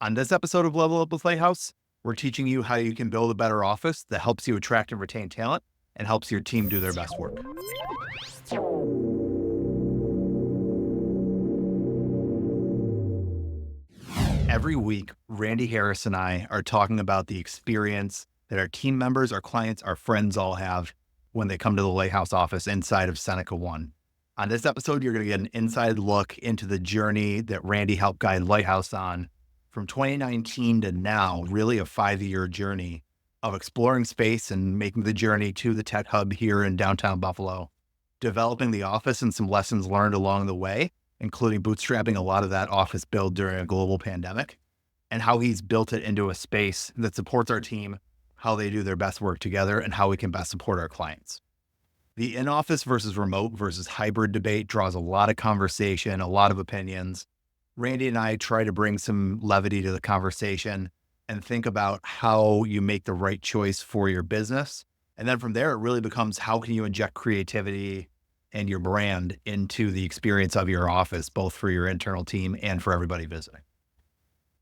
On this episode of Level Up with Lighthouse, we're teaching you how you can build a better office that helps you attract and retain talent and helps your team do their best work. Every week, Randy Harris and I are talking about the experience that our team members, our clients, our friends all have when they come to the Lighthouse office inside of Seneca One. On this episode, you're going to get an inside look into the journey that Randy helped guide Lighthouse on from 2019 to now, really a 5-year journey of exploring space and making the journey to the tech hub here in downtown Buffalo, developing the office and some lessons learned along the way, including bootstrapping a lot of that office build during a global pandemic, and how he's built it into a space that supports our team, how they do their best work together, and how we can best support our clients. The in-office versus remote versus hybrid debate draws a lot of conversation, a lot of opinions. Randy and I try to bring some levity to the conversation and think about how you make the right choice for your business. And then from there, it really becomes how can you inject creativity and your brand into the experience of your office, both for your internal team and for everybody visiting.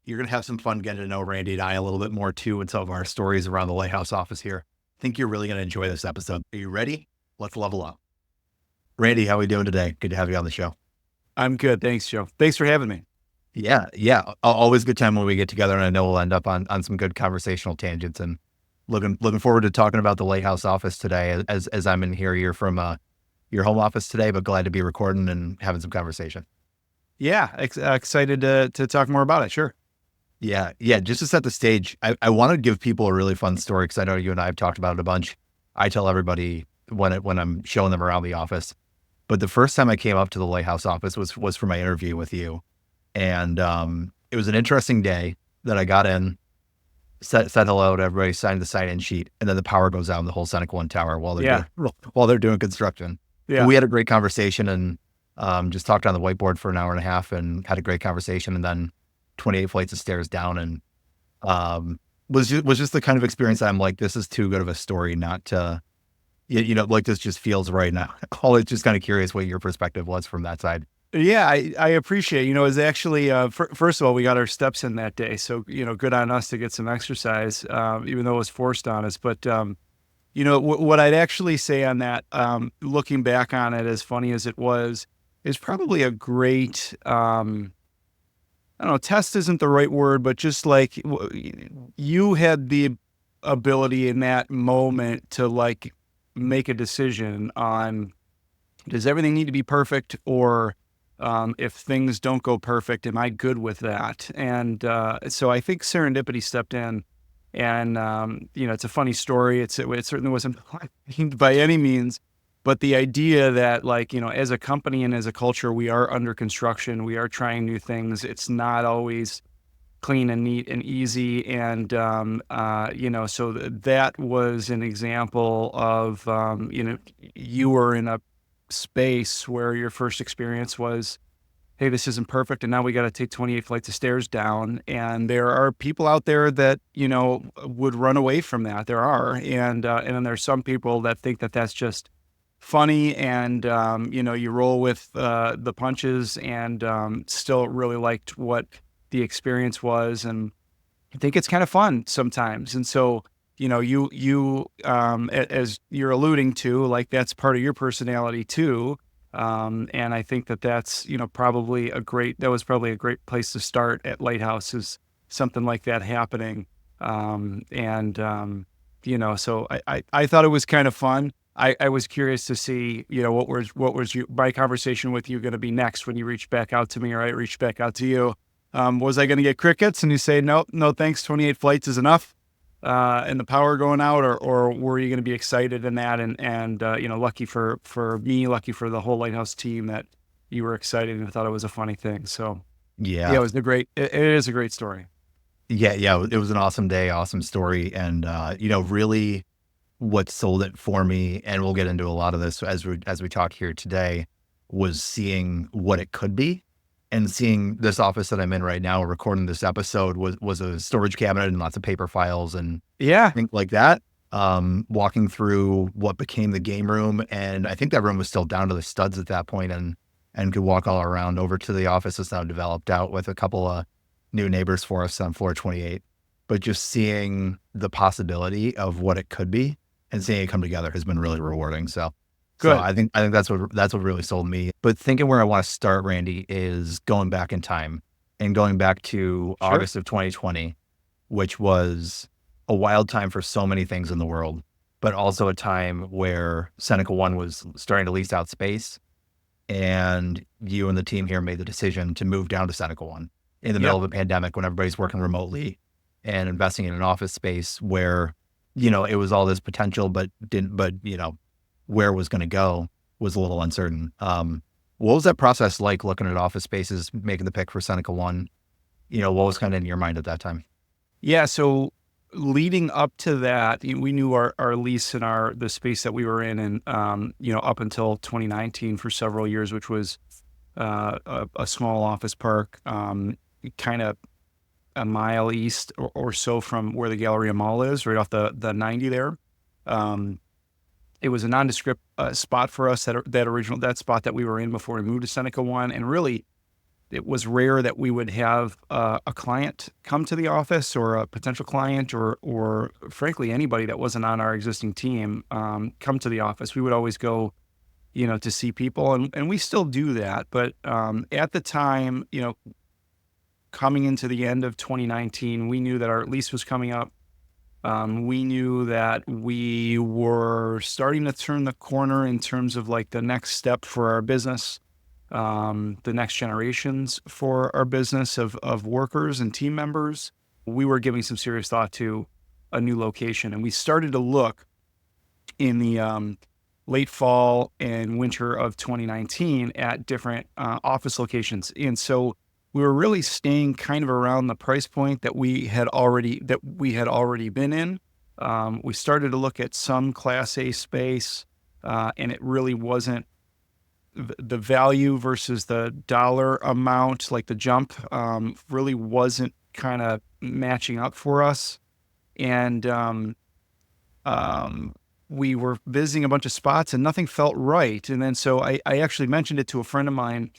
You're going to have some fun getting to know Randy and I a little bit more too, and some of our stories around the Lighthouse office here. I think you're really going to enjoy this episode. Are you ready? Let's level up. Randy, how are we doing today? Good to have you on the show. I'm good. Thanks, Joe. Thanks for having me. Yeah. Always a good time when we get together, and I know we'll end up on some good conversational tangents. And looking forward to talking about the Lighthouse office today. As I'm in here, you're from your home office today, but glad to be recording and having some conversation. Yeah, excited to talk more about it. Sure. Yeah. Just to set the stage, I want to give people a really fun story because I know you and I have talked about it a bunch. I tell everybody when I'm showing them around the office. But the first time I came up to the Lighthouse office was for my interview with you. And it was an interesting day that I got in, said hello to everybody, signed the sign-in sheet, and then the power goes out in the whole Seneca One tower while they're doing construction. Yeah. And we had a great conversation and just talked on the whiteboard for an hour and a half and had a great conversation. And then 28 flights of stairs down, and was just the kind of experience that I'm like, this is too good of a story not to, like this just feels right now. I was just kind of curious what your perspective was from that side. Yeah, I appreciate, it was actually, first of all, we got our steps in that day. So, good on us to get some exercise, even though it was forced on us. But, what I'd actually say on that, looking back on it, as funny as it was, is probably a great, I don't know, test isn't the right word, but just like you had the ability in that moment to like make a decision on, does everything need to be perfect, or if things don't go perfect, am I good with that? And so I think serendipity stepped in, and it's a funny story. It certainly wasn't by any means, but the idea that as a company and as a culture, we are under construction, we are trying new things. It's not always clean and neat and easy. And, so that was an example of, you were in a space where your first experience was, hey, this isn't perfect, and now we got to take 28 flights of stairs down. And there are people out there that, would run away from that. There are. And then there's some people that think that that's just funny, and you roll with the punches, and still really liked what the experience was, and I think it's kind of fun sometimes. And so you as you're alluding to, like, that's part of your personality too, and I think that's probably a great place to start at Lighthouse, is something like that happening. So I thought it was kind of fun. I was curious to see, what was my conversation with you going to be next when you reached back out to me, or I reached back out to you. Was I going to get crickets and you say, no, thanks, 28 flights is enough, and the power going out, or were you going to be excited in that, and lucky for me, lucky for the whole Lighthouse team that you were excited and thought it was a funny thing. So yeah, it is a great story. Yeah. It was an awesome day, awesome story. And, really what sold it for me, and we'll get into a lot of this as we talk here today, was seeing what it could be. And seeing this office that I'm in right now, recording this episode, was a storage cabinet and lots of paper files and things like that. Walking through what became the game room, and I think that room was still down to the studs at that point, and could walk all around over to the office that's now developed out with a couple of new neighbors for us on floor 28, but just seeing the possibility of what it could be and seeing it come together has been really rewarding. So Good. I think that's what really sold me. But thinking where I want to start, Randy, is going back in time and going back to Sure. August of 2020, which was a wild time for so many things in the world, but also a time where Seneca One was starting to lease out space, and you and the team here made the decision to move down to Seneca One in the middle Yep. of a pandemic when everybody's working remotely and investing in an office space where, it was all this potential, but where it was going to go was a little uncertain. What was that process like looking at office spaces, making the pick for Seneca One? What was kind of in your mind at that time? Yeah. So leading up to that, we knew our lease and the space that we were in, and up until 2019 for several years, which was a small office park, kind of a mile east or so from where the Galleria Mall is, right off the 90 there. Um, it was a nondescript spot for us, that spot that we were in before we moved to Seneca One, and really it was rare that we would have a client come to the office, or a potential client, or frankly anybody that wasn't on our existing team come to the office. We would always go, to see people, and we still do that. But at the time, coming into the end of 2019, we knew that our lease was coming up. We knew that we were starting to turn the corner in terms of like the next step for our business, the next generations for our business of workers and team members. We were giving some serious thought to a new location, and we started to look in the late fall and winter of 2019 at different office locations. And so we were really staying kind of around the price point that we had already been in. We started to look at some Class A space, and it really wasn't the value versus the dollar amount, like the jump, really wasn't kind of matching up for us. And um, we were visiting a bunch of spots and nothing felt right. And then so I actually mentioned it to a friend of mine,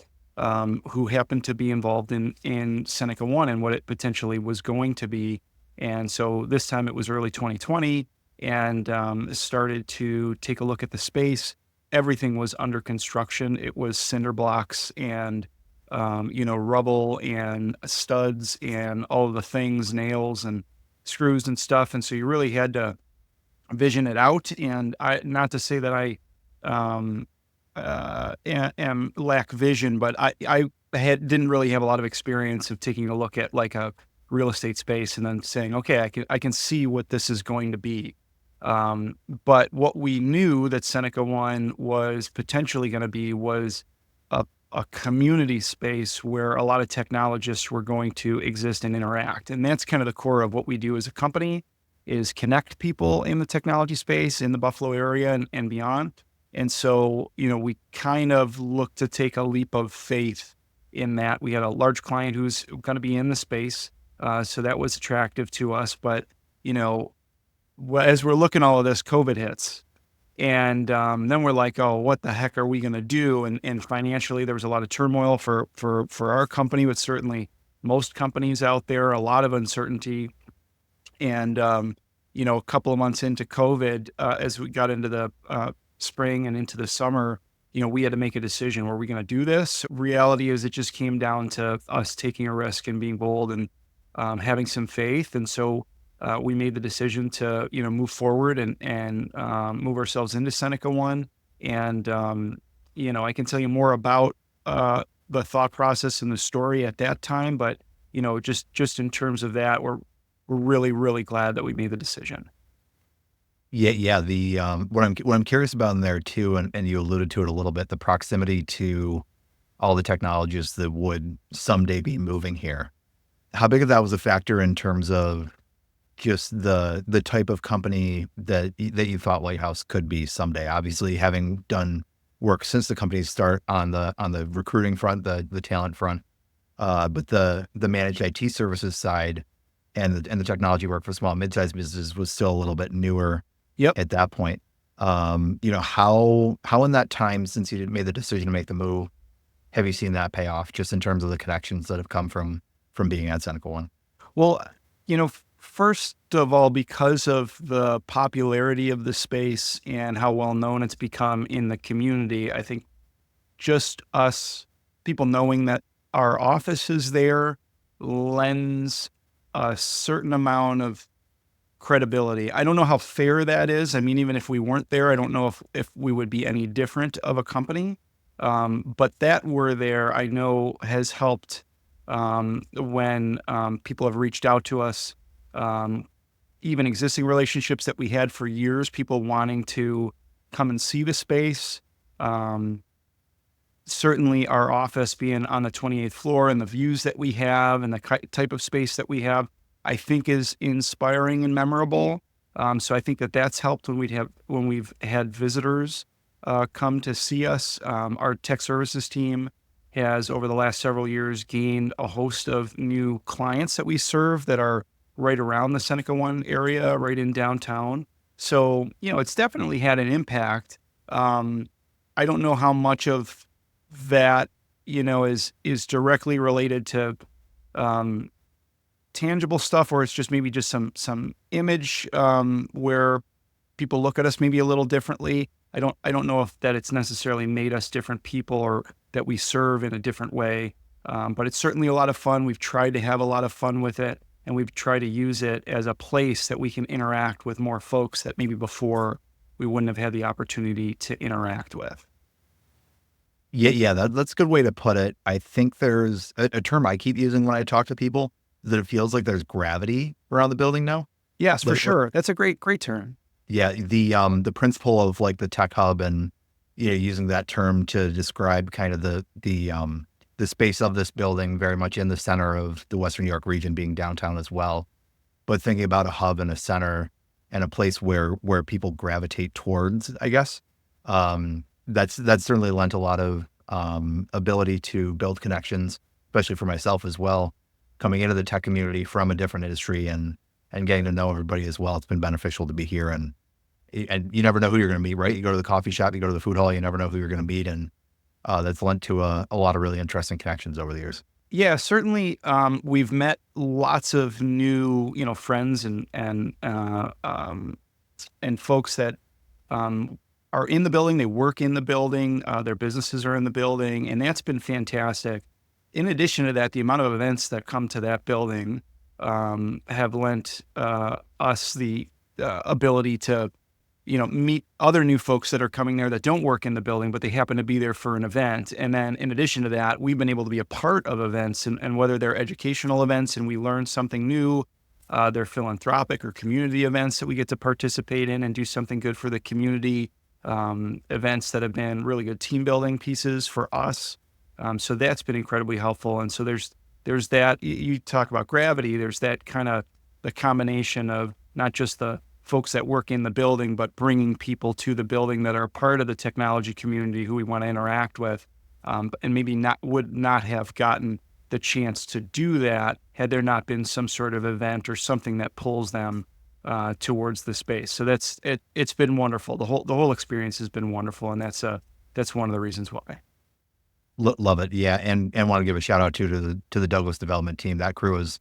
who happened to be involved in Seneca One and what it potentially was going to be. And so this time it was early 2020, and started to take a look at the space. Everything was under construction. It was cinder blocks and rubble and studs and all of the things, nails and screws and stuff. And so you really had to vision it out. And not to say that I am lack vision, but I didn't really have a lot of experience of taking a look at like a real estate space and then saying, okay, I can see what this is going to be. But what we knew that Seneca One was potentially going to be was a community space where a lot of technologists were going to exist and interact. And that's kind of the core of what we do as a company, is connect people in the technology space in the Buffalo area and beyond. And so, we kind of looked to take a leap of faith in that. We had a large client who's going to be in the space. So that was attractive to us. But, as we're looking at all of this, COVID hits. And then we're like, oh, what the heck are we going to do? And financially, there was a lot of turmoil for our company, but certainly most companies out there, a lot of uncertainty. And, a couple of months into COVID, as we got into the spring and into the summer, we had to make a decision. Were we going to do this? Reality is it just came down to us taking a risk and being bold and having some faith. And so we made the decision to, move forward and move ourselves into Seneca One. And, I can tell you more about the thought process and the story at that time, but, just in terms of that, we're really, really glad that we made the decision. Yeah, yeah. The what I'm curious about in there too, and you alluded to it a little bit, the proximity to all the technologists that would someday be moving here. How big of that was a factor in terms of just the type of company that you thought Lighthouse could be someday? Obviously, having done work since the company's start on the recruiting front, the talent front, but the managed IT services side and the technology work for small and mid-sized businesses was still a little bit newer Yep. at that point. How in that time since you made the decision to make the move have you seen that pay off, just in terms of the connections that have come from from being at Seneca One? Well, first of all, because of the popularity of the space and how well known it's become in the community, I think just us people knowing that our office is there lends a certain amount of credibility. I don't know how fair that is. I mean, even if we weren't there, I don't know if we would be any different of a company. But that we're there, I know has helped when people have reached out to us, even existing relationships that we had for years, people wanting to come and see the space. Certainly our office being on the 28th floor and the views that we have and the type of space that we have, I think is inspiring and memorable. So I think that that's helped when we've had visitors come to see us. Our tech services team has over the last several years gained a host of new clients that we serve that are right around the Seneca One area, right in downtown. So, it's definitely had an impact. I don't know how much of that, is directly related to tangible stuff, or it's just maybe just some image where people look at us maybe a little differently. I don't know if that it's necessarily made us different people or that we serve in a different way. But it's certainly a lot of fun. We've tried to have a lot of fun with it, and we've tried to use it as a place that we can interact with more folks that maybe before we wouldn't have had the opportunity to interact with. Yeah, that's a good way to put it. I think there's a term I keep using when I talk to people, that it feels like there's gravity around the building now. Yes, for Like, sure. That's a great term. yeah, the principle of like the tech hub and using that term to describe kind of the space of this building, very much in the center of the Western New York region, being downtown as well. But thinking about a hub and a center and a place where people gravitate towards, I guess, that's certainly lent a lot of ability to build connections, especially for myself as well, coming into the tech community from a different industry and getting to know everybody as well. It's been beneficial to be here, and you never know who you're going to meet, right? You go to the coffee shop, you go to the food hall, you never know who you're going to meet, and that's lent to a lot of really interesting connections over the years. Yeah, certainly. We've met lots of new, friends and folks that are in the building. They work in the building. Their businesses are in the building, and that's been fantastic. In addition to that, the amount of events that come to that building have lent us the ability to, meet other new folks that are coming there that don't work in the building, but they happen to be there for an event. And then in addition to that, we've been able to be a part of events, and whether they're educational events and we learn something new, they're philanthropic or community events that we get to participate in and do something good for the community, events that have been really good team building pieces for us. So that's been incredibly helpful. And so there's that, you talk about gravity, there's that kind of the combination of not just the folks that work in the building, but bringing people to the building that are part of the technology community who we want to interact with, and maybe would not have gotten the chance to do that had there not been some sort of event or something that pulls them towards the space. So it's been wonderful. The whole experience has been wonderful, and that's one of the reasons why. Love it, yeah, and want to give a shout out to the Douglas development team. That crew is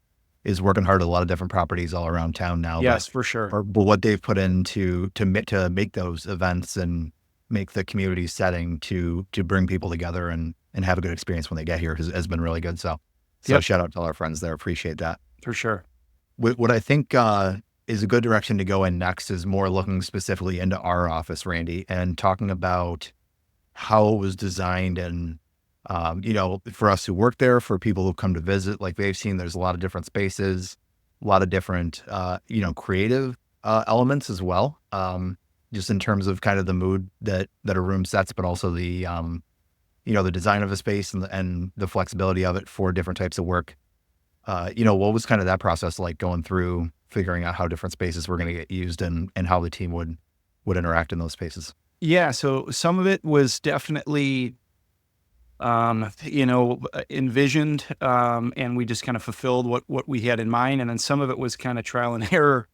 working hard at a lot of different properties all around town now. Yes, for sure. But what they've put in to make those events and make the community setting to bring people together and have a good experience when they get here has been really good. So Yep. shout out to all our friends there. Appreciate that. For sure. What I think is a good direction to go in next is more looking specifically into our office, Randy, and talking about how it was designed and for us who work there, for people who come to visit, like they've seen there's a lot of different spaces, a lot of different, creative elements as well. Just in terms of kind of the mood that a room sets, but also the, the design of a space and the flexibility of it for different types of work. What was kind of that process like going through figuring out how different spaces were going to get used and how the team would interact in those spaces? Yeah. So some of it was definitely envisioned, and we just kind of fulfilled what we had in mind. And then some of it was kind of trial and error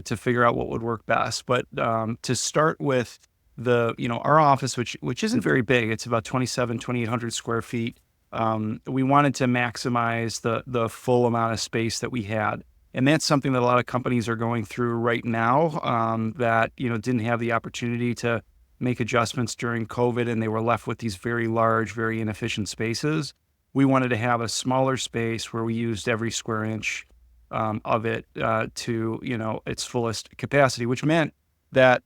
to figure out what would work best. But to start with our office, which isn't very big, it's about 2,800 square feet. we wanted to maximize the full amount of space that we had. And that's something that a lot of companies are going through right now, that, didn't have the opportunity to make adjustments during COVID, and they were left with these very large, very inefficient spaces. We wanted to have a smaller space where we used every square inch of it to, its fullest capacity, which meant that um,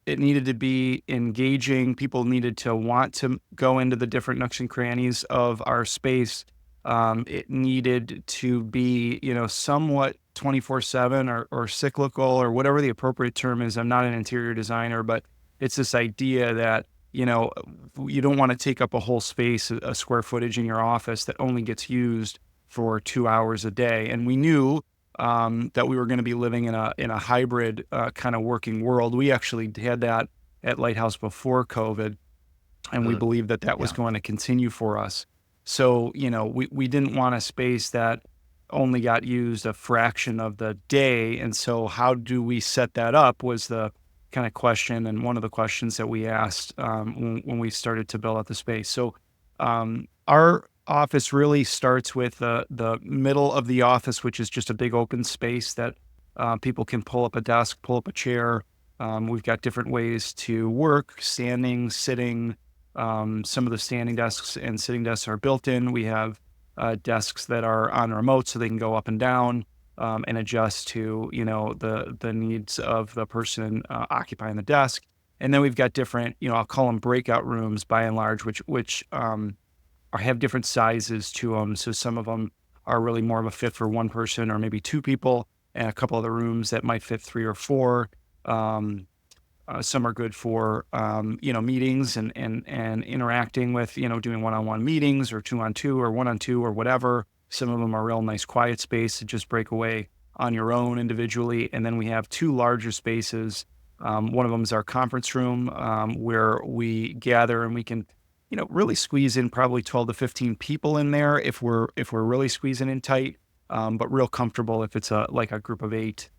it needed to be engaging. People needed to want to go into the different nooks and crannies of our space. It needed to be, somewhat 24/7 or cyclical or whatever the appropriate term is. I'm not an interior designer, but it's this idea that, you don't want to take up a whole space, a square footage in your office that only gets used for 2 hours a day. And we knew that we were going to be living in a hybrid kind of working world. We actually had that at Lighthouse before COVID, and we Uh, believed that that was yeah. going to continue for us. So, we didn't want a space that only got used a fraction of the day. And so how do we set that up was the kind of question, and one of the questions that we asked when we started to build out the space. So our office really starts with the middle of the office, which is just a big open space that people can pull up a desk, pull up a chair. We've got different ways to work: standing, sitting. Some of the standing desks and sitting desks are built in. We have desks that are on remote, so they can go up and down and adjust to, the needs of the person occupying the desk. And then we've got different, I'll call them breakout rooms by and large, which have different sizes to them. So some of them are really more of a fit for one person or maybe two people, and a couple of the rooms that might fit three or four. Some are good for, meetings and interacting with, doing one-on-one meetings or two-on-two or one-on-two or whatever. Some of them are real nice quiet space to just break away on your own individually. And then we have two larger spaces. One of them is our conference room, where we gather, and we can, really squeeze in probably 12 to 15 people in there if we're really squeezing in tight, but real comfortable if it's like a group of 8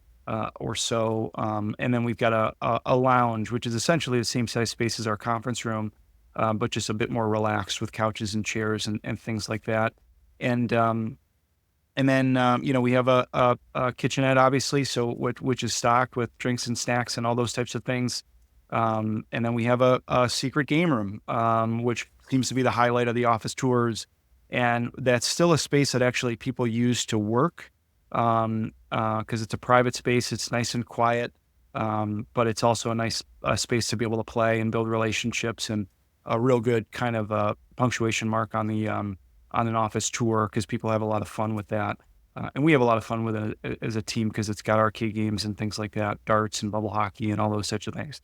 or so. And then we've got a lounge, which is essentially the same size space as our conference room, but just a bit more relaxed with couches and chairs and things like that. And then we have a kitchenette, obviously, so which is stocked with drinks and snacks and all those types of things. And then we have a secret game room, which seems to be the highlight of the office tours. And that's still a space that actually people use to work, because it's a private space. It's nice and quiet, but it's also a nice space to be able to play and build relationships, and a real good kind of punctuation mark on an office tour, because people have a lot of fun with that. And we have a lot of fun with it as a team, because it's got arcade games and things like that, darts and bubble hockey and all those such things.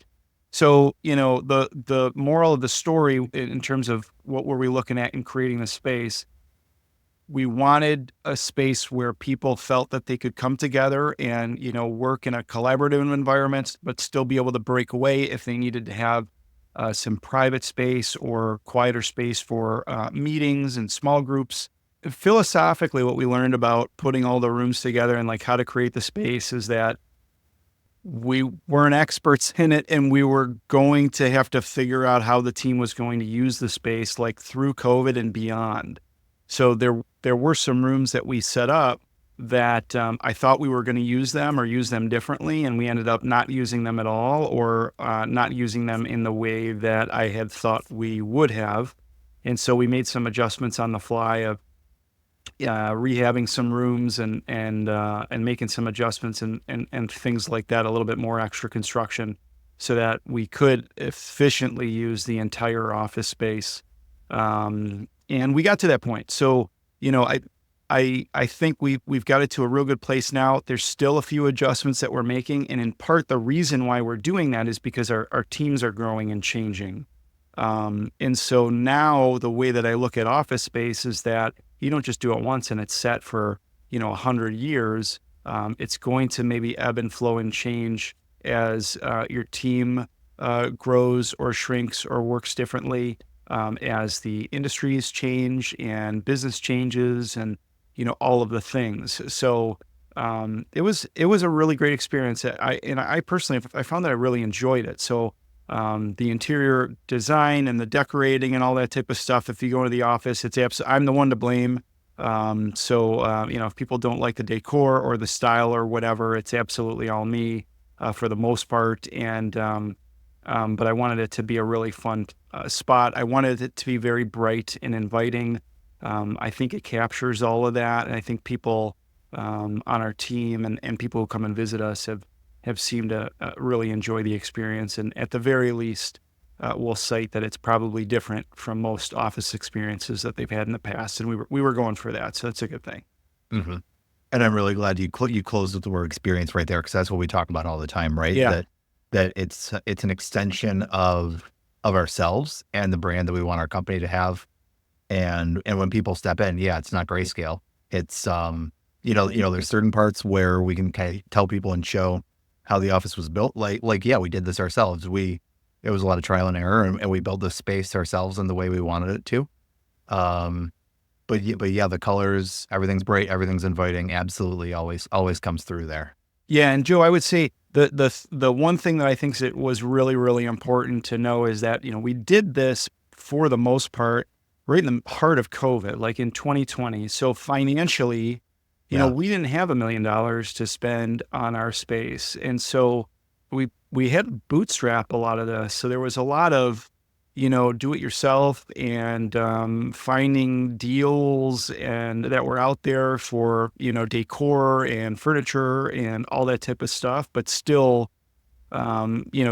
So, the moral of the story in terms of what were we looking at in creating the space, we wanted a space where people felt that they could come together and, work in a collaborative environment, but still be able to break away if they needed to have some private space or quieter space for meetings and small groups. Philosophically, what we learned about putting all the rooms together and like how to create the space is that we weren't experts in it, and we were going to have to figure out how the team was going to use the space, like through COVID and beyond. So there were some rooms that we set up that I thought we were going to use them or use them differently, and we ended up not using them at all, or not using them in the way that I had thought we would have. And so we made some adjustments on the fly of rehabbing some rooms and making some adjustments and things like that, a little bit more extra construction, so that we could efficiently use the entire office space. And we got to that point. So, I think we've got it to a real good place now. There's still a few adjustments that we're making. And in part, the reason why we're doing that is because our teams are growing and changing. And so now the way that I look at office space is that you don't just do it once and it's set for, 100 years. It's going to maybe ebb and flow and change as your team grows or shrinks or works differently, as the industries change and business changes and, all of the things. So it was a really great experience. I personally, I found that I really enjoyed it. So the interior design and the decorating and all that type of stuff. If you go into the office, I'm the one to blame. If people don't like the decor or the style or whatever, it's absolutely all me for the most part. But I wanted it to be a really fun spot. I wanted it to be very bright and inviting. I think it captures all of that. And I think people on our team and people who come and visit us have seemed to really enjoy the experience. And at the very least, we'll cite that it's probably different from most office experiences that they've had in the past. And we were going for that. So that's a good thing. Hmm. And I'm really glad you closed with the word experience right there, because that's what we talk about all the time, right? Yeah. That it's an extension of ourselves and the brand that we want our company to have. And when people step in, yeah, it's not grayscale. It's there's certain parts where we can kind of tell people and show how the office was built. Yeah, we did this ourselves. It was a lot of trial and error, and we built this space ourselves in the way we wanted it to. Um, but yeah, the colors, everything's bright, everything's inviting. Absolutely, always comes through there. Yeah, and Joe, I would say the one thing that I think that was really, really important to know is that, we did this for the most part right in the heart of COVID, like in 2020. So financially, Yeah. we didn't have $1 million to spend on our space. And so we had to bootstrap a lot of this. So there was a lot of, do it yourself and finding deals and that were out there for, decor and furniture and all that type of stuff, but still,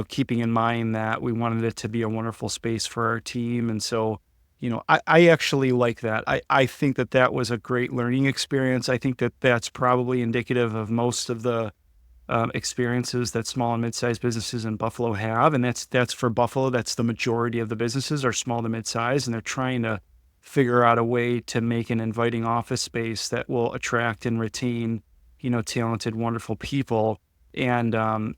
keeping in mind that we wanted it to be a wonderful space for our team. And so, I actually like that. I think that was a great learning experience. I think that that's probably indicative of most of the experiences that small and mid-sized businesses in Buffalo have. And that's for Buffalo. That's the majority of the businesses are small to mid-sized, and they're trying to figure out a way to make an inviting office space that will attract and retain, talented, wonderful people. And I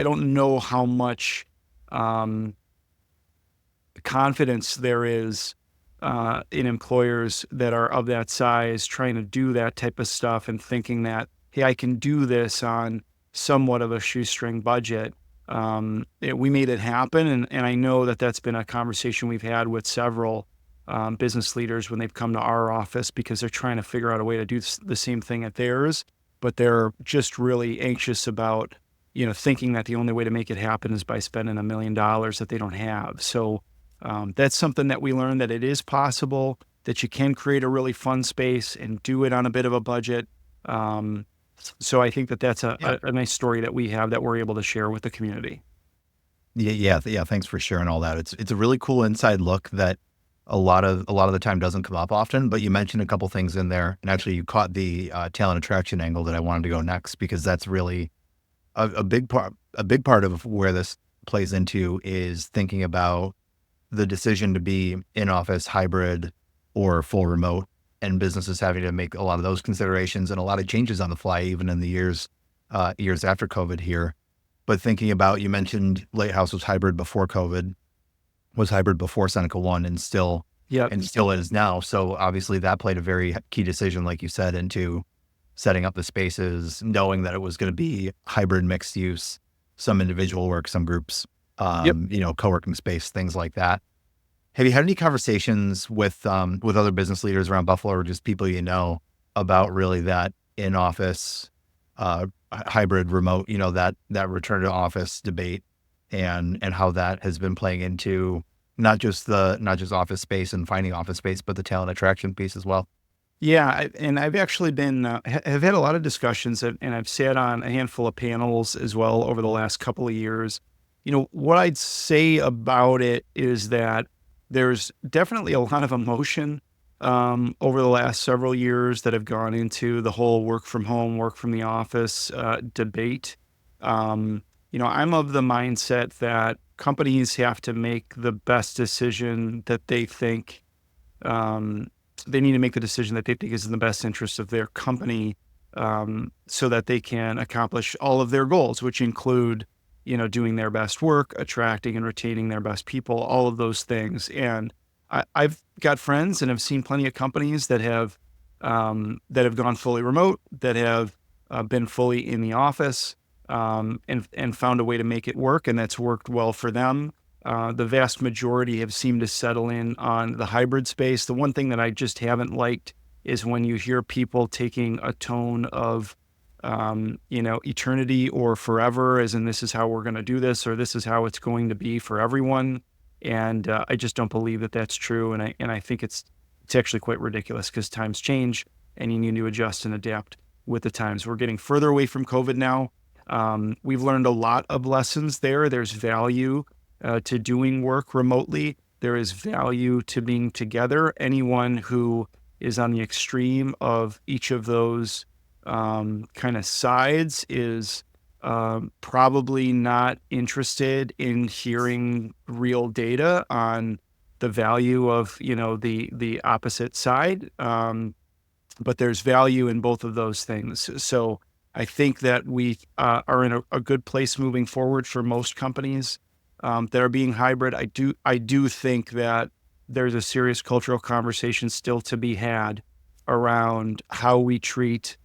don't know how much confidence there is in employers that are of that size trying to do that type of stuff and thinking that, hey, I can do this on somewhat of a shoestring budget. We made it happen. And I know that that's been a conversation we've had with several business leaders when they've come to our office, because they're trying to figure out a way to do the same thing at theirs, but they're just really anxious about, thinking that the only way to make it happen is by spending $1 million that they don't have. So that's something that we learned, that it is possible, that you can create a really fun space and do it on a bit of a budget. So I think that that's Yeah. a nice story that we have that we're able to share with the community. Yeah. Thanks for sharing all that. It's a really cool inside look that a lot of the time doesn't come up often. But you mentioned a couple things in there, and actually you caught the talent attraction angle that I wanted to go next, because that's really a big part. A big part of where this plays into is thinking about the decision to be in office, hybrid, or full remote, and businesses having to make a lot of those considerations and a lot of changes on the fly, even in the years after COVID here. But thinking about, you mentioned Lighthouse was hybrid before COVID, was hybrid before Seneca One, Yep. and still is now. So obviously that played a very key decision, like you said, into setting up the spaces, knowing that it was going to be hybrid, mixed use, some individual work, some groups, Yep. co-working space, things like that. Have you had any conversations with other business leaders around Buffalo, or just people about really that in office, hybrid, remote, that return to office debate, and how that has been playing into not just office space and finding office space, but the talent attraction piece as well? Yeah, and I've actually been have had a lot of discussions, and I've sat on a handful of panels as well over the last couple of years. What I'd say about it is that there's definitely a lot of emotion over the last several years that have gone into the whole work from home, work from the office debate. I'm of the mindset that companies have to make the best decision that they think. They need to make the decision that they think is in the best interest of their company, so that they can accomplish all of their goals, which include, doing their best work, attracting and retaining their best people, all of those things. And I've got friends and have seen plenty of companies that have gone fully remote, that have been fully in the office. and found a way to make it work, and that's worked well for them. The vast majority have seemed to settle in on the hybrid space. The one thing that I just haven't liked is when you hear people taking a tone of, eternity or forever, as in this is how we're going to do this, or this is how it's going to be for everyone. And I just don't believe that that's true. And I think it's actually quite ridiculous because times change and you need to adjust and adapt with the times. We're getting further away from COVID now. We've learned a lot of lessons there. There's value to doing work remotely. There is value to being together. Anyone who is on the extreme of each of those kind of sides is probably not interested in hearing real data on the value of, the opposite side. But there's value in both of those things. So I think that we are in a good place moving forward for most companies that are being hybrid. I do think that there's a serious cultural conversation still to be had around how we treat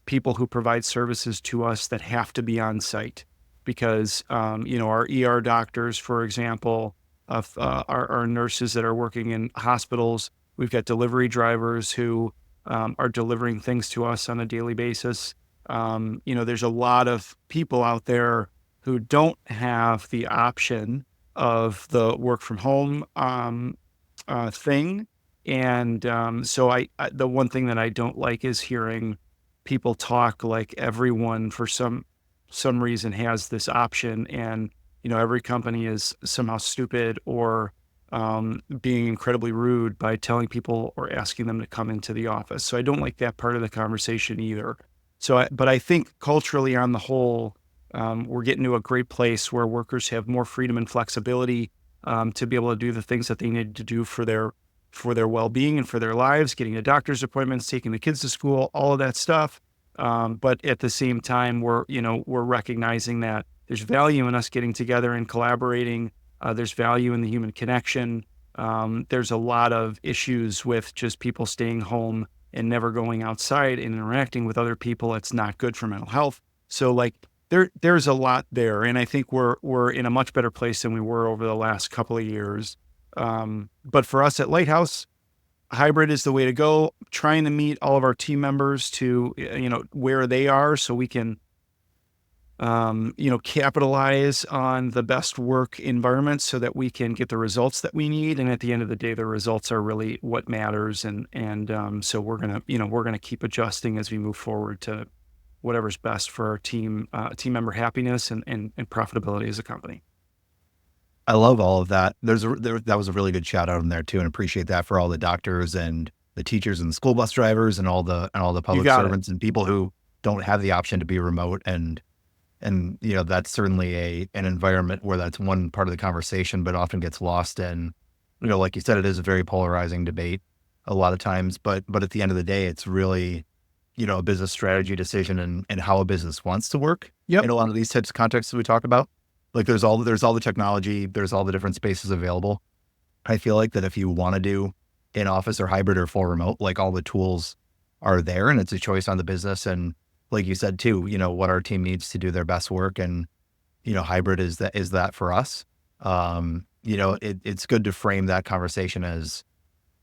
people who provide services to us that have to be on site, because our ER doctors, for example, our nurses that are working in hospitals. We've got delivery drivers who are delivering things to us on a daily basis. There's a lot of people out there who don't have the option of the work from home thing. And so the one thing that I don't like is hearing people talk like everyone for some reason has this option, and every company is somehow stupid or being incredibly rude by telling people or asking them to come into the office. So I don't like that part of the conversation either. But I think culturally on the whole, we're getting to a great place where workers have more freedom and flexibility to be able to do the things that they need to do for their well-being and for their lives, getting the doctor's appointments, taking the kids to school, all of that stuff. But at the same time, we're recognizing that there's value in us getting together and collaborating. There's value in the human connection. There's a lot of issues with just people staying home and never going outside and interacting with other people. It's not good for mental health. So there's a lot there. And I think we're in a much better place than we were over the last couple of years. But for us at Lighthouse, hybrid is the way to go. Trying to meet all of our team members to, where they are so we can, capitalize on the best work environment so that we can get the results that we need. And at the end of the day, the results are really what matters. And so we're going to keep adjusting as we move forward to whatever's best for our team member happiness and profitability as a company. I love all of that. That was a really good shout out in there too, and appreciate that for all the doctors and the teachers and the school bus drivers and all the public servants and people who don't have the option to be remote. And that's certainly an environment where that's one part of the conversation, but often gets lost. And like you said, it is a very polarizing debate a lot of times. But at the end of the day, it's really a business strategy decision and how a business wants to work. Yep. In a lot of these types of contexts that we talk about. Like there's all the technology, there's all the different spaces available. I feel like that if you want to do in office or hybrid or full remote, like all the tools are there, and it's a choice on the business. And like you said too, what our team needs to do their best work, and hybrid is that for us. It's good to frame that conversation as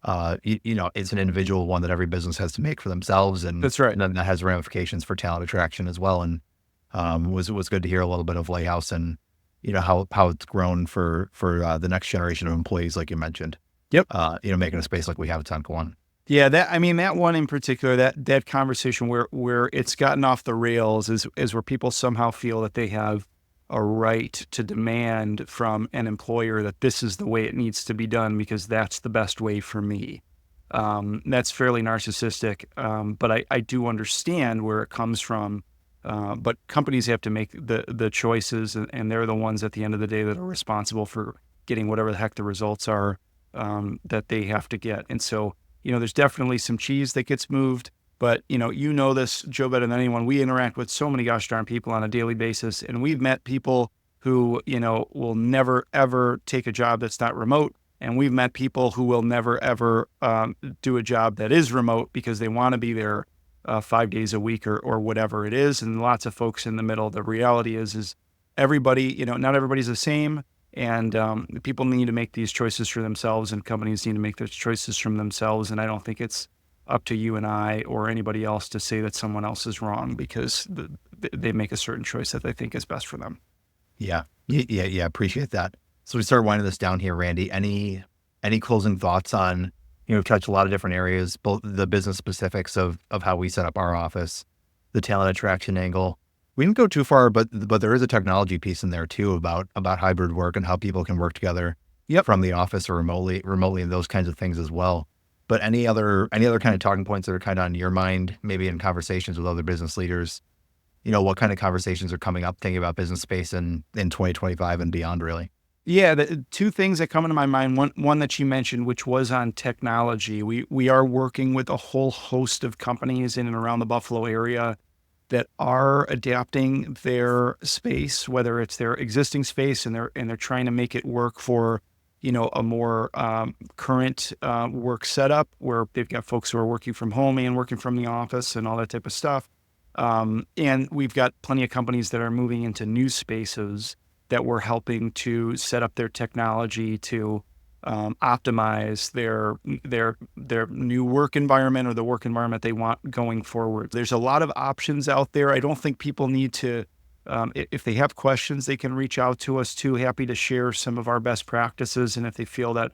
it's an individual one that every business has to make for themselves, and that's right. And then that has ramifications for talent attraction as well. And was good to hear a little bit of Lighthouse and how it's grown for the next generation of employees, like you mentioned. Yep. Making a space like we have at Seneca One. Yeah, that one in particular, that conversation where it's gotten off the rails is where people somehow feel that they have a right to demand from an employer that this is the way it needs to be done because that's the best way for me. That's fairly narcissistic, but I do understand where it comes from. But companies have to make the choices, and they're the ones at the end of the day that are responsible for getting whatever the heck the results are that they have to get. And so, there's definitely some cheese that gets moved, but this, Joe, better than anyone. We interact with so many gosh darn people on a daily basis, and we've met people who, will never, ever take a job that's not remote. And we've met people who will never, ever do a job that is remote because they want to be there 5 days a week or whatever it is, and lots of folks in the middle. The reality is everybody, not everybody's the same, and people need to make these choices for themselves, and companies need to make those choices from themselves. And I don't think it's up to you and I or anybody else to say that someone else is wrong because they make a certain choice that they think is best for them. Yeah. Yeah. Appreciate that. So we start winding this down here, Randy. Any closing thoughts on, we've touched a lot of different areas, both the business specifics of how we set up our office, the talent attraction angle. We didn't go too far, but there is a technology piece in there too about hybrid work and how people can work together from the office or remotely and those kinds of things as well. But any other kind of talking points that are kind of on your mind, maybe in conversations with other business leaders, what kind of conversations are coming up thinking about business space in 2025 and beyond, really? Yeah, the two things that come into my mind, one that you mentioned, which was on technology. We are working with a whole host of companies in and around the Buffalo area that are adapting their space, whether it's their existing space and they're trying to make it work for, a more current work setup where they've got folks who are working from home and working from the office and all that type of stuff. And we've got plenty of companies that are moving into new spaces that we're helping to set up their technology to optimize their new work environment or the work environment they want going forward. There's a lot of options out there. I don't think people need to, if they have questions, they can reach out to us too. Happy to share some of our best practices. And if they feel that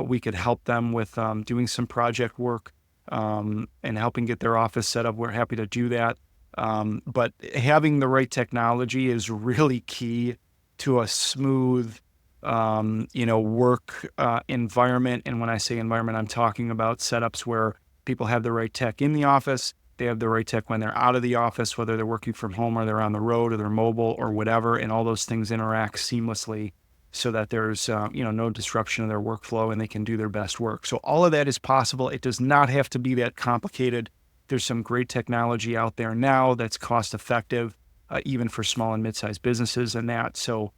we could help them with doing some project work and helping get their office set up, we're happy to do that. But having the right technology is really key to a smooth, work environment. And when I say environment, I'm talking about setups where people have the right tech in the office. They have the right tech when they're out of the office, whether they're working from home or they're on the road or they're mobile or whatever. And all those things interact seamlessly so that there's, no disruption of their workflow and they can do their best work. So all of that is possible. It does not have to be that complicated. There's some great technology out there now that's cost effective. Even for small and mid-sized businesses and that. So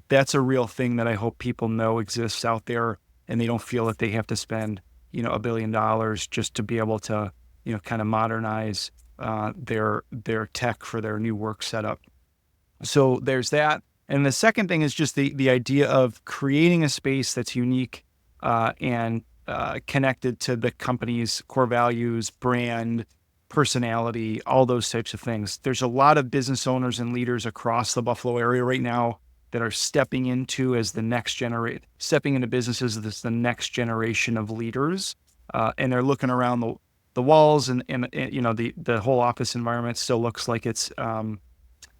that's a real thing that I hope people know exists out there and they don't feel that they have to spend, $1 billion just to be able to, kind of modernize their tech for their new work setup. So there's that. And the second thing is just the idea of creating a space that's unique and connected to the company's core values, brand, personality, all those types of things. There's a lot of business owners and leaders across the Buffalo area right now that are stepping into businesses as the next generation of leaders. And they're looking around the walls and the whole office environment still looks like it's from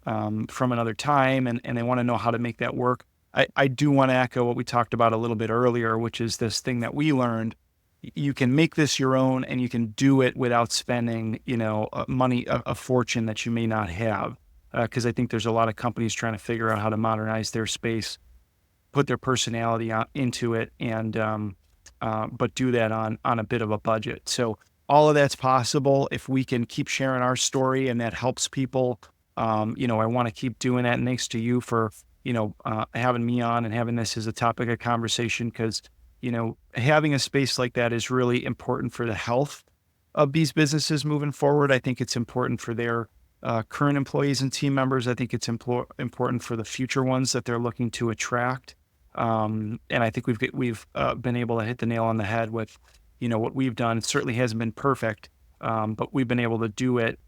another time. And they want to know how to make that work. I do want to echo what we talked about a little bit earlier, which is this thing that we learned. You can make this your own and you can do it without spending, money, a fortune that you may not have. Because I think there's a lot of companies trying to figure out how to modernize their space, put their personality into it, and but do that on a bit of a budget. So all of that's possible if we can keep sharing our story and that helps people. I want to keep doing that. And thanks to you for, having me on and having this as a topic of conversation because having a space like that is really important for the health of these businesses moving forward. I think it's important for their current employees and team members. I think it's important for the future ones that they're looking to attract. And I think we've been able to hit the nail on the head with, what we've done. It certainly hasn't been perfect, but we've been able to do it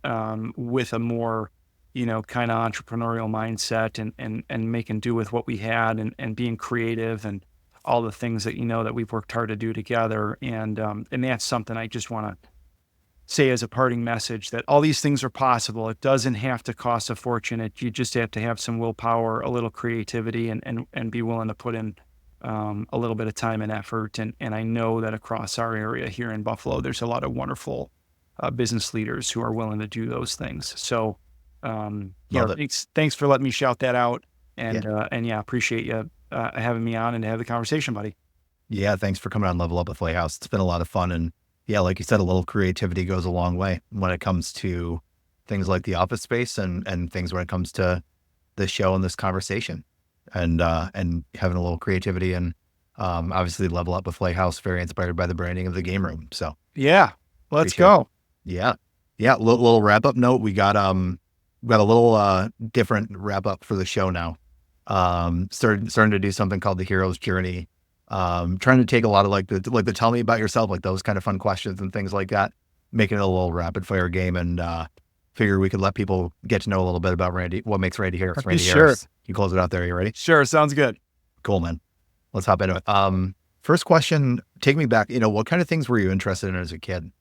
with a more, kind of entrepreneurial mindset and making do with what we had and being creative and all the things that, that we've worked hard to do together. And that's something I just want to say as a parting message that all these things are possible. It doesn't have to cost a fortune. You just have to have some willpower, a little creativity and be willing to put in a little bit of time and effort. And I know that across our area here in Buffalo, there's a lot of wonderful business leaders who are willing to do those things. So thanks for letting me shout that out. And appreciate you having me on and to have the conversation, buddy. Yeah, thanks for coming on Level Up with Lighthouse. It's been a lot of fun. And yeah, like you said, a little creativity goes a long way when it comes to things like the office space and things when it comes to this show and this conversation and having a little creativity and obviously Level Up with Lighthouse, very inspired by the branding of the game room. So yeah, let's go. Yeah. Yeah, little wrap up note. We got a little different wrap up for the show now. Starting to do something called the hero's journey. Trying to take a lot of like the tell me about yourself, like those kind of fun questions and things like that, making it a little rapid fire game, and figure we could let people get to know a little bit about Randy, what makes Randy Harris Randy Sure. Harris. You close it out there. You ready? Sure. Sounds good. Cool, man. Let's hop into it. First question, take me back. What kind of things were you interested in as a kid?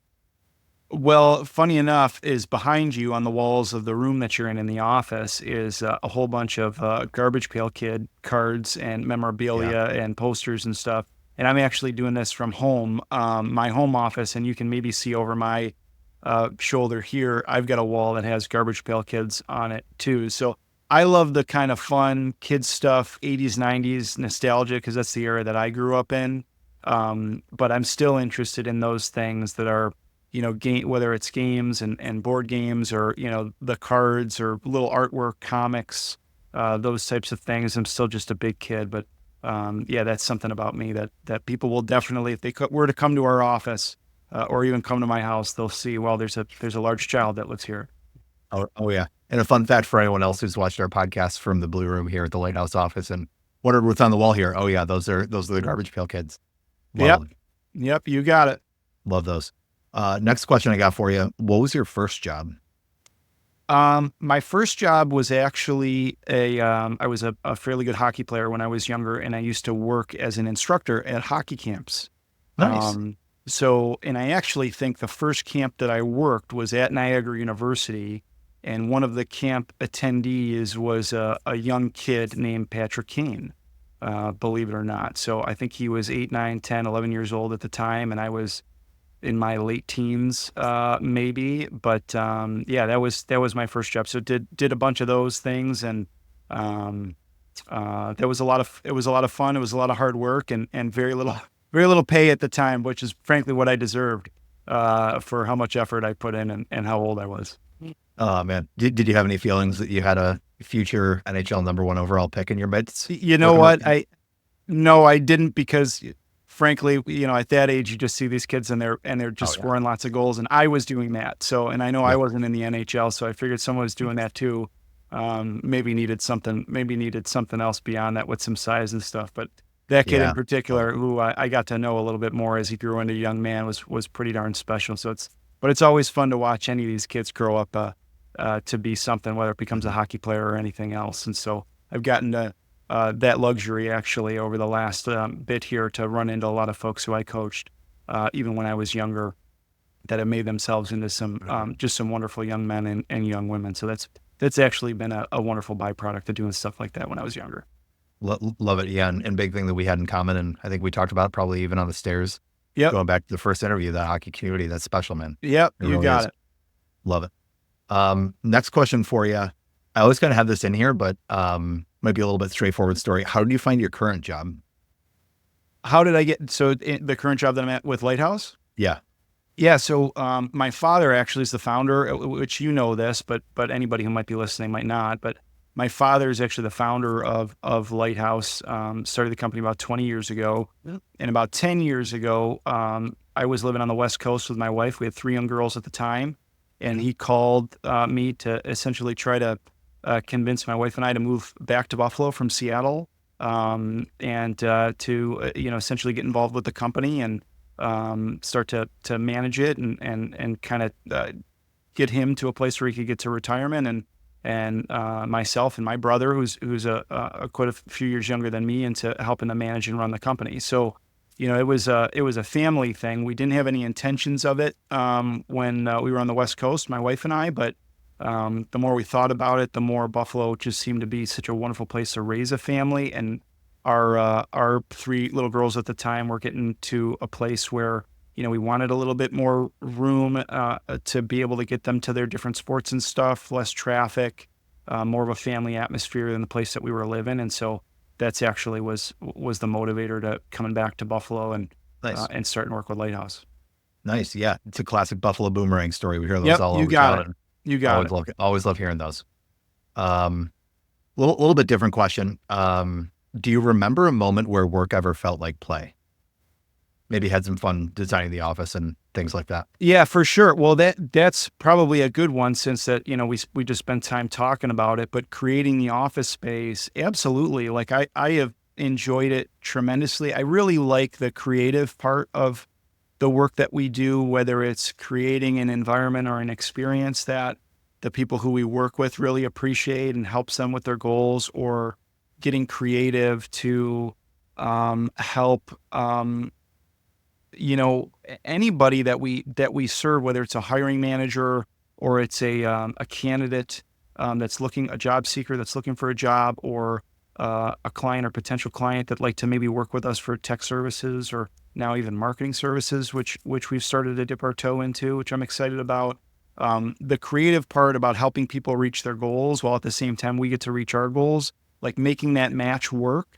Well, funny enough, is behind you on the walls of the room that you're in the office is a whole bunch of Garbage Pail Kid cards and Yeah. memorabilia and posters and stuff. And I'm actually doing this from home, my home office, and you can maybe see over my shoulder here. I've got a wall that has Garbage Pail Kids on it too. So I love the kind of fun kids stuff, 80s, 90s nostalgia, because that's the era that I grew up in. But I'm still interested in those things that are whether it's games and board games or, the cards or little artwork, comics, those types of things. I'm still just a big kid, but yeah, that's something about me that people will definitely, if they were to come to our office or even come to my house, they'll see, well, there's a large child that lives here. Oh yeah. And a fun fact for anyone else who's watched our podcast from the Blue Room here at the Lighthouse office, and what's on the wall here? Oh yeah, those are the Garbage Pail Kids. Yep. Love, Yep. You got it. love those. Next question I got for you. What was your first job? My first job was actually I was a fairly good hockey player when I was younger, and I used to work as an instructor at hockey camps. Nice. And I actually think the first camp that I worked was at Niagara University, and one of the camp attendees was a young kid named Patrick Kane, believe it or not. So I think he was 8, 9, 10, 11 years old at the time, and I was in my late teens, maybe. But yeah, that was my first job. So did a bunch of those things, and that was it was a lot of fun. It was a lot of hard work and very little pay at the time, which is frankly what I deserved for how much effort I put in and how old I was. Oh man. Did you have any feelings that you had a future NHL number one overall pick in your midst? You know what? No, I didn't, because frankly, at that age, you just see these kids and they're just scoring lots of goals, and I was doing that. So, and I know I wasn't in the NHL, so I figured someone was doing that too. Maybe needed something else beyond that with some size and stuff. But that kid in particular, who I got to know a little bit more as he grew into a young man, was pretty darn special. So it's always fun to watch any of these kids grow up to be something, whether it becomes a hockey player or anything else. And so I've gotten to that luxury actually over the last bit here to run into a lot of folks who I coached, even when I was younger, that have made themselves into some just some wonderful young men and young women. So that's actually been a wonderful byproduct of doing stuff like that when I was younger. Love it. Yeah. And big thing that we had in common. And I think we talked about it probably even on the stairs. Yep. Going back to the first interview, the hockey community, that's special, man. Yep. It You really got is. it. Love it. Next question for you. I always kind of have this in here, but might be a little bit straightforward story. How did you find your current job? How did I get the current job that I'm at with Lighthouse? Yeah. Yeah. So my father actually is the founder, which this, but anybody who might be listening might not. But my father is actually the founder of Lighthouse. Started the company about 20 years ago, and about 10 years ago, I was living on the West Coast with my wife. We had 3 young girls at the time, and he called me to essentially try to convince my wife and I to move back to Buffalo from Seattle, and to essentially get involved with the company and start to manage it and kind of get him to a place where he could get to retirement, and myself and my brother, who's quite a few years younger than me, into helping to manage and run the company. So, it was a family thing. We didn't have any intentions of it when we were on the West Coast, my wife and I, but the more we thought about it, the more Buffalo just seemed to be such a wonderful place to raise a family. And our 3 little girls at the time were getting to a place where, we wanted a little bit more room to be able to get them to their different sports and stuff, less traffic, more of a family atmosphere than the place that we were living. And so that's actually was the motivator to coming back to Buffalo and Nice. and starting to work with Lighthouse. Nice. Yeah. It's a classic Buffalo boomerang story. We hear those all over You got town. it. You got it. Always love hearing those. Little bit different question. Do you remember a moment where work ever felt like play? maybe had some fun designing the office and things like that. Yeah, for sure. Well, that's probably a good one since that, we just spent time talking about it, but creating the office space, absolutely. Like I have enjoyed it tremendously. I really like the creative part of the work that we do, whether it's creating an environment or an experience that the people who we work with really appreciate and helps them with their goals, or getting creative to help anybody that we serve, whether it's a hiring manager or it's a candidate that's looking, a job seeker that's looking for a job, or a client or potential client that like to maybe work with us for tech services or now even marketing services, which we've started to dip our toe into, which I'm excited about. The creative part about helping people reach their goals while at the same time we get to reach our goals, like making that match work,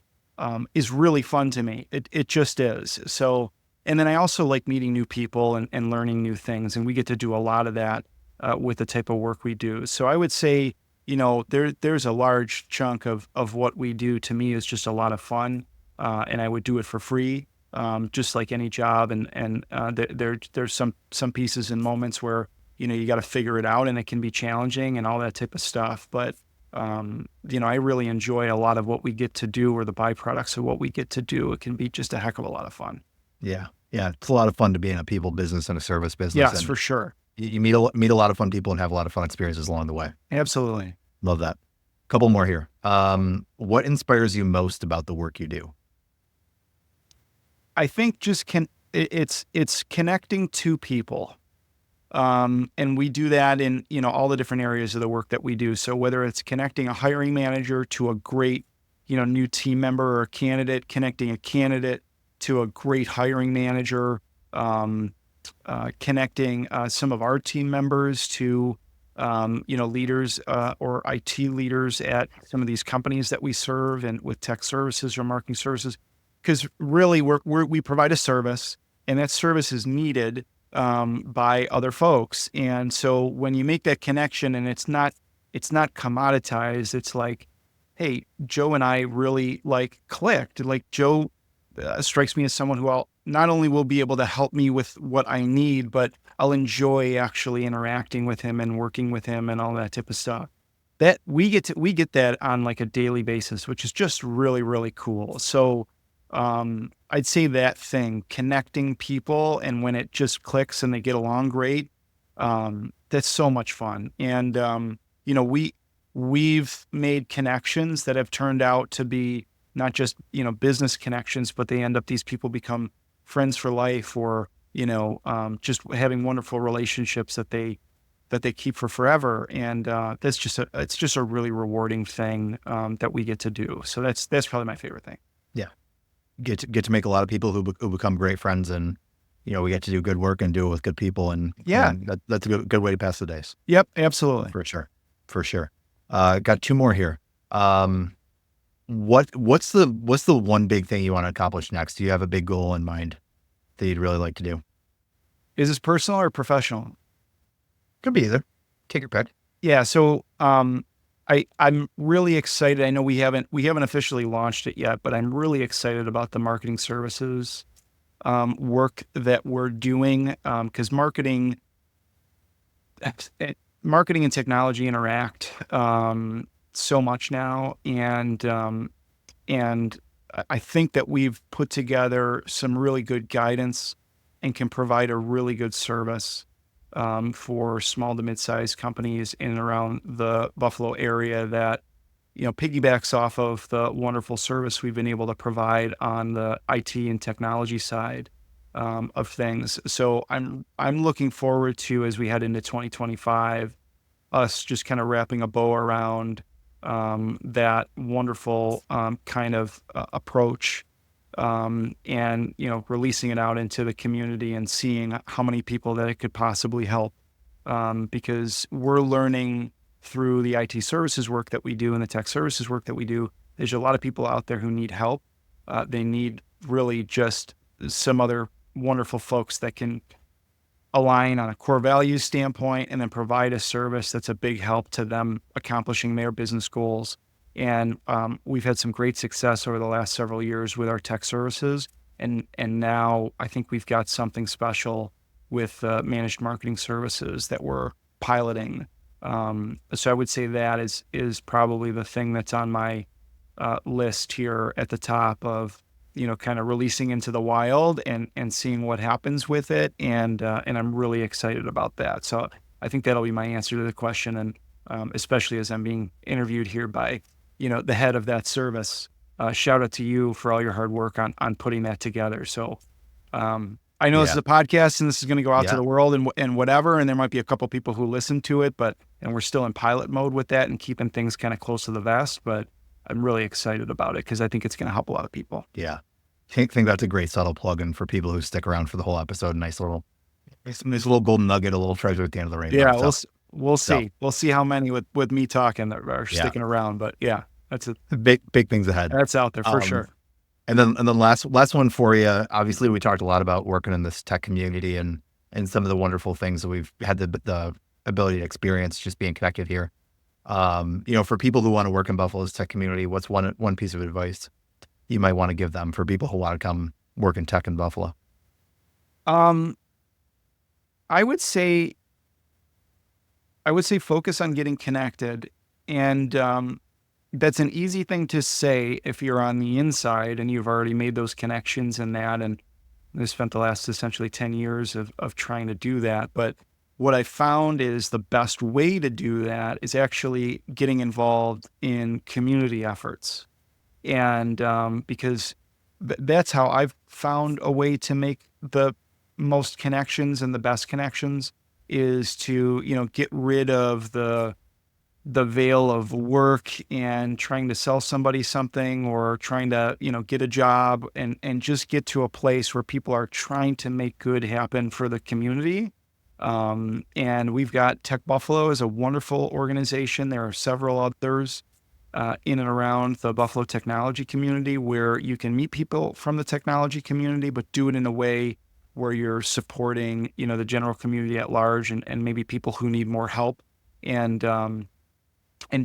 is really fun to me. It just is. So, and then I also like meeting new people and learning new things. And we get to do a lot of that with the type of work we do. So I would say, there's a large chunk of what we do to me is just a lot of fun. And I would do it for free, just like any job. And there's some pieces and moments where, you got to figure it out and it can be challenging and all that type of stuff. But, I really enjoy a lot of what we get to do, or the byproducts of what we get to do. It can be just a heck of a lot of fun. Yeah. Yeah. It's a lot of fun to be in a people business and a service business. Yes, And for sure. you meet a lot of fun people and have a lot of fun experiences along the way. Absolutely. Love that. Couple more here. What inspires you most about the work you do? I think it's connecting to people. And we do that in, all the different areas of the work that we do. So whether it's connecting a hiring manager to a great, new team member or candidate, connecting a candidate to a great hiring manager, connecting some of our team members to, leaders or IT leaders at some of these companies that we serve, and with tech services or marketing services, because really we provide a service, and that service is needed by other folks. And so when you make that connection, and it's not commoditized, it's like, hey, Joe and I really clicked. Like Joe strikes me as someone who not only will be able to help me with what I need, but I'll enjoy actually interacting with him and working with him and all that type of stuff. That we get that on like a daily basis, which is just really, really cool. So I'd say that thing, connecting people, and when it just clicks and they get along great, that's so much fun. And we've made connections that have turned out to be not just, business connections, but these people become friends for life, or, just having wonderful relationships that they keep for forever. And it's just a really rewarding thing that we get to do. So that's probably my favorite thing. Yeah. Get to make a lot of people who become great friends, and, we get to do good work and do it with good people. And yeah, and that's a good way to pass the days. Yep. Absolutely. For sure. For sure. Got two more here. What's the one big thing you want to accomplish next? Do you have a big goal in mind that you'd really like to do? Is this personal or professional? Could be either. Take your pick. Yeah. So, I'm really excited. I know we haven't officially launched it yet, but I'm really excited about the marketing services work that we're doing, because marketing and technology interact so much now, and I think that we've put together some really good guidance and can provide a really good service for small to mid-sized companies in and around the Buffalo area that, piggybacks off of the wonderful service we've been able to provide on the IT and technology side of things. So I'm looking forward to, as we head into 2025, us just kind of wrapping a bow around that wonderful kind of approach, and releasing it out into the community and seeing how many people that it could possibly help, because we're learning through the IT services work that we do and the tech services work that we do. There's a lot of people out there who need help. They need really just some other wonderful folks that can align on a core values standpoint and then provide a service that's a big help to them accomplishing their business goals. And we've had some great success over the last several years with our tech services. And now I think we've got something special with managed marketing services that we're piloting. So I would say that is probably the thing that's on my list here at the top of, kind of releasing into the wild and seeing what happens with it. And I'm really excited about that. So I think that'll be my answer to the question. And especially as I'm being interviewed here by, the head of that service. Shout out to you for all your hard work on putting that together. So I know this is Yeah. a podcast and this is going to go out to Yeah. the world and whatever, and there might be a couple people who listen to it, and we're still in pilot mode with that and keeping things kind of close to the vest. But I'm really excited about it because I think it's going to help a lot of people. Yeah. I think that's a great subtle plug-in for people who stick around for the whole episode. Nice little golden nugget, a little treasure at the end of the rainbow. Yeah, So, we'll see. We'll see how many with me talking that are yeah, sticking around. But yeah, big things ahead. that's out there for sure. And then last one for you. Obviously, we talked a lot about working in this tech community and some of the wonderful things that we've had the ability to experience just being connected here. For people who want to work in Buffalo's tech community, what's one piece of advice you might want to give them for people who want to come work in tech in Buffalo? I would say focus on getting connected, and that's an easy thing to say if you're on the inside and you've already made those connections and that. And I spent the last essentially 10 years of trying to do that. But what I found is the best way to do that is actually getting involved in community efforts. And because that's how I've found a way to make the most connections and the best connections is to, get rid of the veil of work and trying to sell somebody something or trying to, get a job and just get to a place where people are trying to make good happen for the community. And we've got Tech Buffalo is a wonderful organization. There are several others in and around the Buffalo technology community where you can meet people from the technology community, but do it in a way where you're supporting, the general community at large and maybe people who need more help. And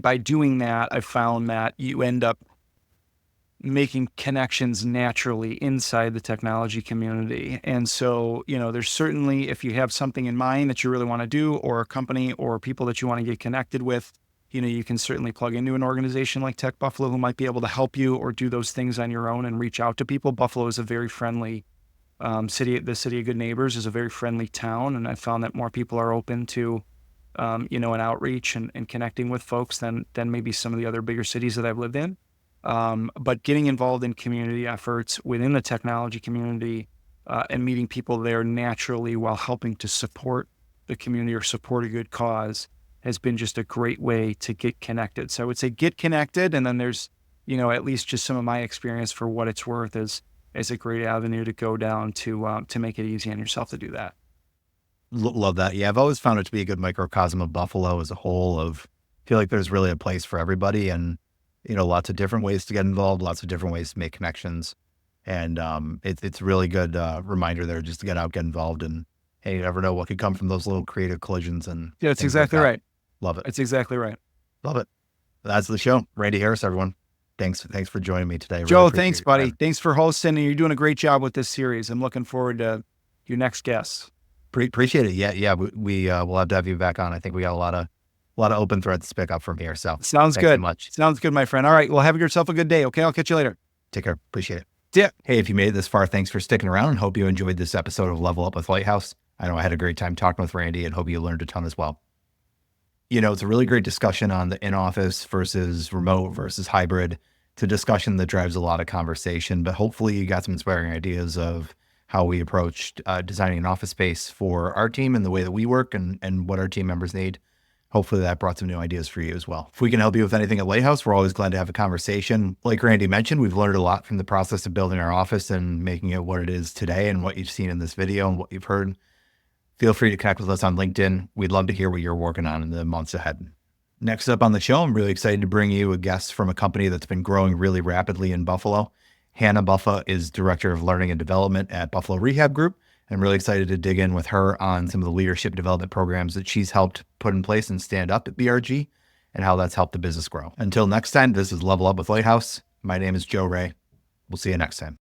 by doing that, I found that you end up making connections naturally inside the technology community. And so, there's certainly, if you have something in mind that you really want to do, or a company or people that you want to get connected with, you can certainly plug into an organization like Tech Buffalo who might be able to help you or do those things on your own and reach out to people. Buffalo is a very friendly city. The city of good neighbors is a very friendly town. And I found that more people are open to an outreach and connecting with folks than maybe some of the other bigger cities that I've lived in. But getting involved in community efforts within the technology community and meeting people there naturally while helping to support the community or support a good cause has been just a great way to get connected. So I would say get connected, and then there's, at least just some of my experience for what it's worth is a great avenue to go down to make it easy on yourself to do that. Love that. Yeah, I've always found it to be a good microcosm of Buffalo as a whole. Feel like there's really a place for everybody, and lots of different ways to get involved, lots of different ways to make connections, and it's a really good reminder there just to get out, get involved, and hey, you never know what could come from those little creative collisions. And Yeah, that's things like exactly that. right. Love it. That's exactly right. Love it. That's the show. Randy Harris, everyone. Thanks for joining me today. Really Joe, appreciate thanks, your buddy. time. Thanks for hosting, and you're doing a great job with this series. I'm looking forward to your next guests. Appreciate it. Yeah. We'll have to have you back on. I think we got a lot of open threads to pick up from here. So Sounds thanks good. so much. Sounds good, my friend. All right. Well, have yourself a good day. Okay. I'll catch you later. Take care. Appreciate it. Yeah. Hey, if you made it this far, thanks for sticking around, and hope you enjoyed this episode of Level Up with Lighthouse. I know I had a great time talking with Randy, and hope you learned a ton as well. It's a really great discussion on the in-office versus remote versus hybrid. It's a discussion that drives a lot of conversation, but hopefully you got some inspiring ideas of how we approached designing an office space for our team and the way that we work and what our team members need. Hopefully that brought some new ideas for you as well. If we can help you with anything at Lighthouse, we're always glad to have a conversation. Like Randy mentioned, we've learned a lot from the process of building our office and making it what it is today and what you've seen in this video and what you've heard. Feel free to connect with us on LinkedIn. We'd love to hear what you're working on in the months ahead. Next up on the show, I'm really excited to bring you a guest from a company that's been growing really rapidly in Buffalo. Hannah Buffa is Director of Learning and Development at Buffalo Rehab Group. I'm really excited to dig in with her on some of the leadership development programs that she's helped put in place and stand up at BRG and how that's helped the business grow. Until next time, this is Level Up with Lighthouse. My name is Joe Ray. We'll see you next time.